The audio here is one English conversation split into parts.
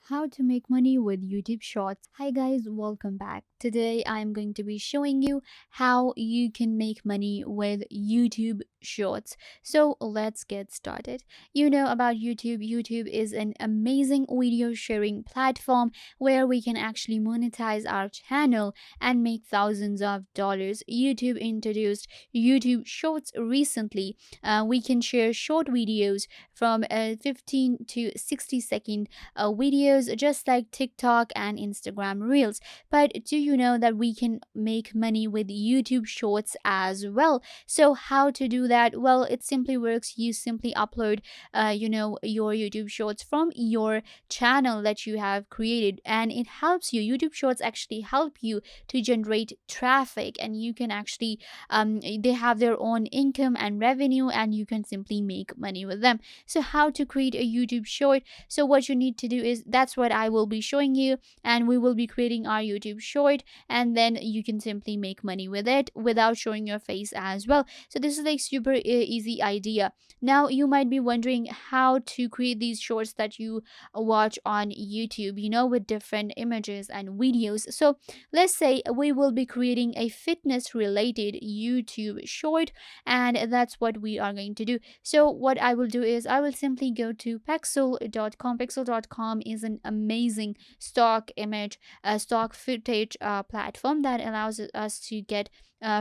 How to make money with YouTube Shorts. Hi guys, welcome back. Today I'm going to be showing you how you can make money with YouTube Shorts. So let's get started. You know about YouTube. YouTube is an amazing video sharing platform where we can actually monetize our channel and make thousands of dollars. YouTube introduced YouTube Shorts recently. We can share short videos from 15 to 60-second videos just like TikTok and Instagram Reels. But do you know that we can make money with YouTube Shorts as well? So how to do that? Well, it simply works. You simply upload your YouTube Shorts from your channel that you have created, and it helps you. YouTube Shorts actually help you to generate traffic, and you can actually they have their own income and revenue, and you can simply make money with them. So how to create a YouTube short? So what you need to do is, that's what I will be showing you, and we will be creating our YouTube short, and then you can simply make money with it without showing your face as well. So this is like super easy idea. Now you might be wondering how to create these shorts that you watch on YouTube, with different images and videos. So let's say we will be creating a fitness related YouTube short, and that's what we are going to do. So what I will do is, I will simply go to pexel.com. Pexel.com is an amazing stock image, stock footage platform that allows us to get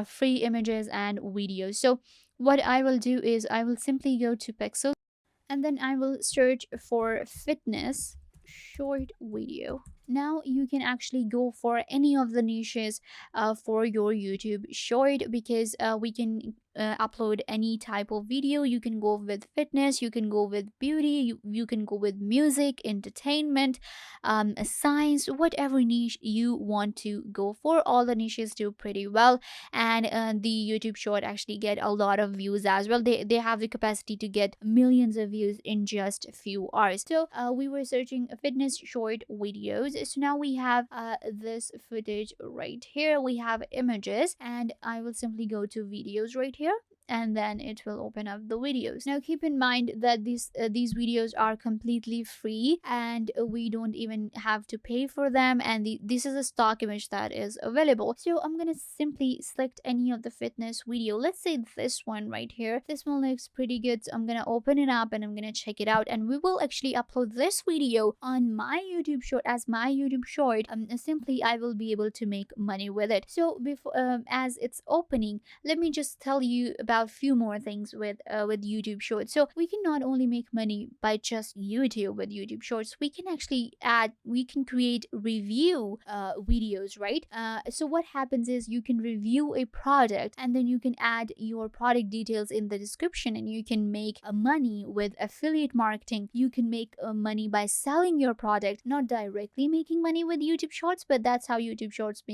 free images and videos. So what I will do is, I will simply go to Pexel, and then I will search for fitness short video. Now you can actually go for any of the niches for your YouTube short, because we can upload any type of video. You can go with fitness, you can go with beauty, you can go with music, entertainment, science, whatever niche you want to go for. All the niches do pretty well, and the YouTube short actually get a lot of views as well. They have the capacity to get millions of views in just a few hours. So we were searching fitness short videos. So now we have this footage right here. We have images, and I will simply go to videos right here, and then it will open up the videos. Now keep in mind that these videos are completely free, and we don't even have to pay for them, and this is a stock image that is available. So I'm gonna simply select any of the fitness video. Let's say this one right here. This one looks pretty good, so I'm gonna open it up and I'm gonna check it out, and we will actually upload this video on my YouTube short as my YouTube short. Simply I will be able to make money with it. So before as it's opening, let me just tell you about few more things with YouTube Shorts. So we can not only make money by just YouTube with YouTube Shorts, we can create review videos, right? So what happens is, you can review a product, and then you can add your product details in the description, and you can make money with affiliate marketing. You can make money by selling your product, not directly making money with YouTube Shorts, but that's how YouTube Shorts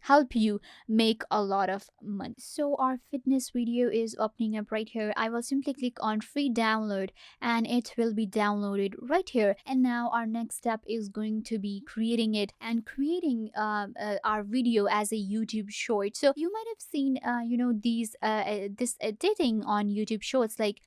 help you make a lot of money. So our fitness video is opening up right here. I will simply click on free download, and it will be downloaded right here. And now our next step is going to be creating it, and creating our video as a YouTube short. So you might have seen this editing on YouTube Shorts, like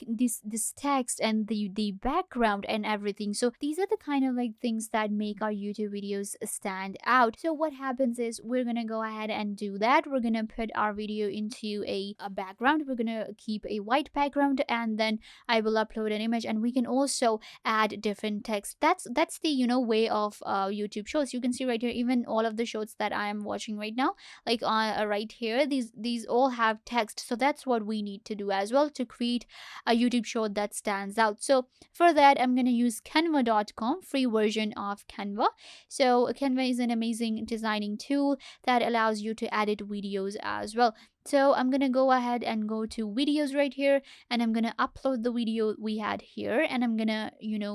this text and the background and everything. So these are the kind of like things that make our YouTube videos stand out. So what happens is, we're gonna go ahead and do that. We're gonna put our video into a background. We're gonna keep a white background, and then I will upload an image, and we can also add different text. That's the way of YouTube Shorts. You can see right here, even all of the shorts that I am watching right now, like right here, these all have text. So that's what we need to do as well to create a YouTube short that stands out. So for that, I'm gonna use canva.com, free version of Canva. So Canva is an amazing designing tool that allows you to edit videos as well. So I'm gonna go ahead and go to videos right here, and I'm gonna upload the video we had here, and I'm gonna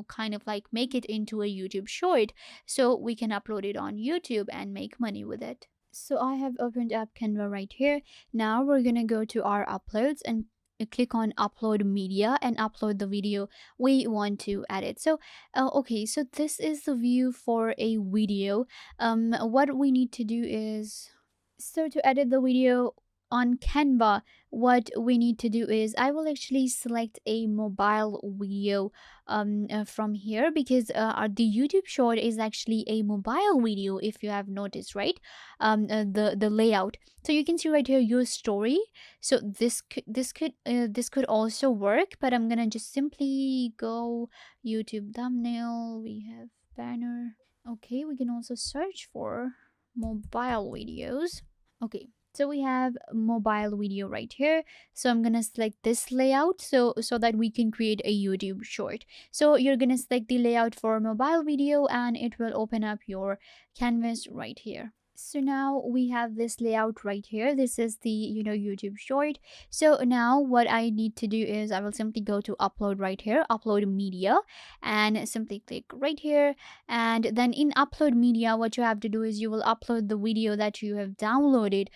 kind of like make it into a YouTube short, so we can upload it on YouTube and make money with it. So I have opened up Canva right here. Now we're gonna go to our uploads and click on upload media, and upload the video we want to edit. So okay, so this is the view for a video. What we need to do is, so to edit the video, on Canva, what we need to do is I will actually select a mobile video from here, because the YouTube short is actually a mobile video, if you have noticed, right? The layout. So you can see right here your story. So this could also work, but I'm gonna just simply go YouTube thumbnail. We have banner. Okay, we can also search for mobile videos. Okay, so we have mobile video right here. So I'm gonna select this layout, so that we can create a YouTube short. So you're gonna select the layout for mobile video, and it will open up your canvas right here. So now we have this layout right here. This is the YouTube short. So now what I need to do is I will simply go to upload right here, upload media, and simply click right here. And then in upload media, what you have to do is you will upload the video that you have downloaded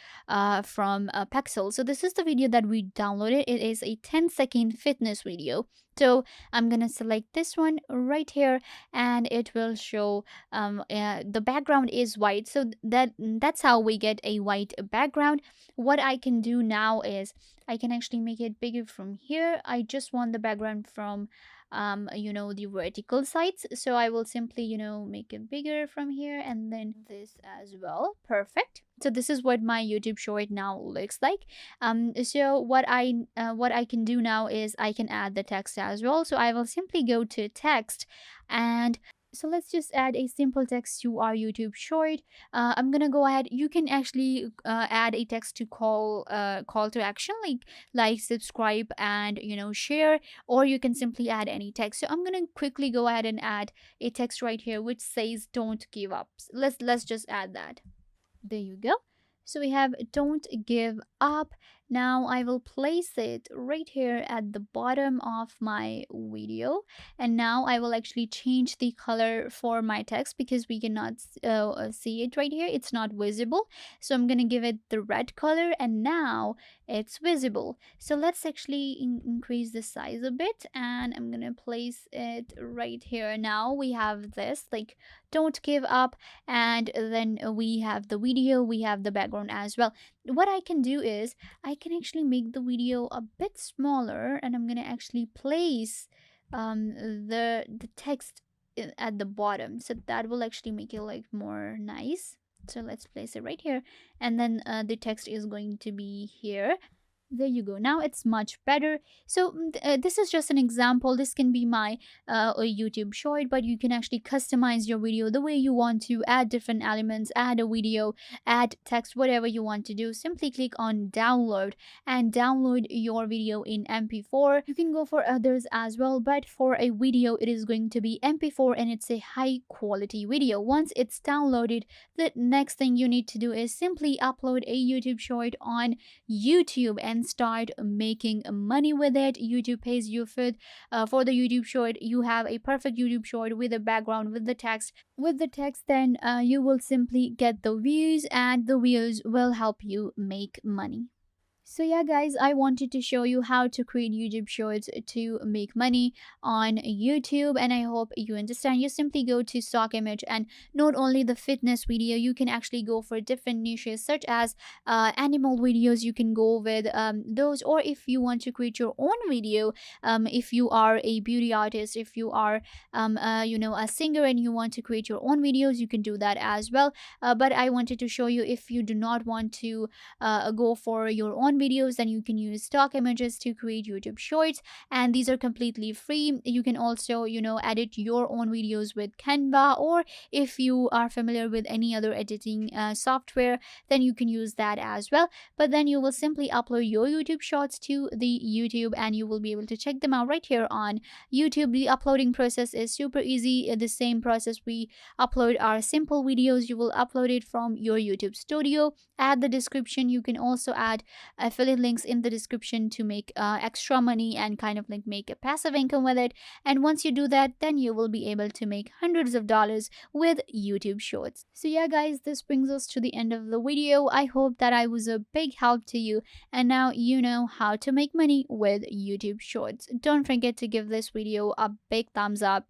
from Pexel. So this is the video that we downloaded. It is a 10-second fitness video. So I'm gonna select this one right here, and it will show the background is white. So that's how we get a white background. What I can do now is I can actually make it bigger from here. I just want the background from the vertical sides, so I will simply make it bigger from here, and then this as well. Perfect. So this is what my YouTube short now looks like. So what I can do now is I can add the text as well. So I will simply go to text, and so let's just add a simple text to our YouTube short. I'm gonna go ahead. You can actually add a text to call to action, like subscribe and share, or you can simply add any text. So I'm gonna quickly go ahead and add a text right here which says "Don't give up." Let's just add that. There you go. So we have "Don't give up." Now I will place it right here at the bottom of my video. And now I will actually change the color for my text, because we cannot see it right here. It's not visible. So I'm going to give it the red color, and now it's visible. So let's actually increase the size a bit, and I'm going to place it right here. Now we have this, like, "Don't give up," and then we have the video, we have the background as well. What I can do is I can actually make the video a bit smaller, and I'm gonna actually place the text at the bottom, so that will actually make it like more nice. So let's place it right here, and then the text is going to be here. There you go. Now it's much better. So this is just an example. This can be my a YouTube short, but you can actually customize your video the way you want to, add different elements, add a video, add text, whatever you want to do. Simply click on download and download your video in MP4. You can go for others as well, but for a video, it is going to be MP4, and it's a high quality video. Once it's downloaded, the next thing you need to do is simply upload a YouTube short on YouTube and start making money with it. YouTube pays you for the YouTube short. You have a perfect YouTube short with a background, with the text. With the text, then you will simply get the views, and the views will help you make money. So yeah, guys, I wanted to show you how to create YouTube shorts to make money on YouTube, and I hope you understand. You simply go to stock image, and not only the fitness video, you can actually go for different niches such as animal videos. You can go with those, or if you want to create your own video, if you are a beauty artist, if you are a singer and you want to create your own videos, you can do that as well. But I wanted to show you, if you do not want to go for your own videos, then you can use stock images to create YouTube shorts, and these are completely free. You can also edit your own videos with Canva, or if you are familiar with any other editing software, then you can use that as well. But then you will simply upload your YouTube shorts to the YouTube, and you will be able to check them out right here on YouTube. The uploading process is super easy. The same process we upload our simple videos. You will upload it from your YouTube studio, add the description. You can also add affiliate links in the description to make extra money and kind of like make a passive income with it. And once you do that, then you will be able to make hundreds of dollars with YouTube shorts. So yeah, guys, this brings us to the end of the video. I hope that I was a big help to you, and now you know how to make money with YouTube shorts. Don't forget to give this video a big thumbs up,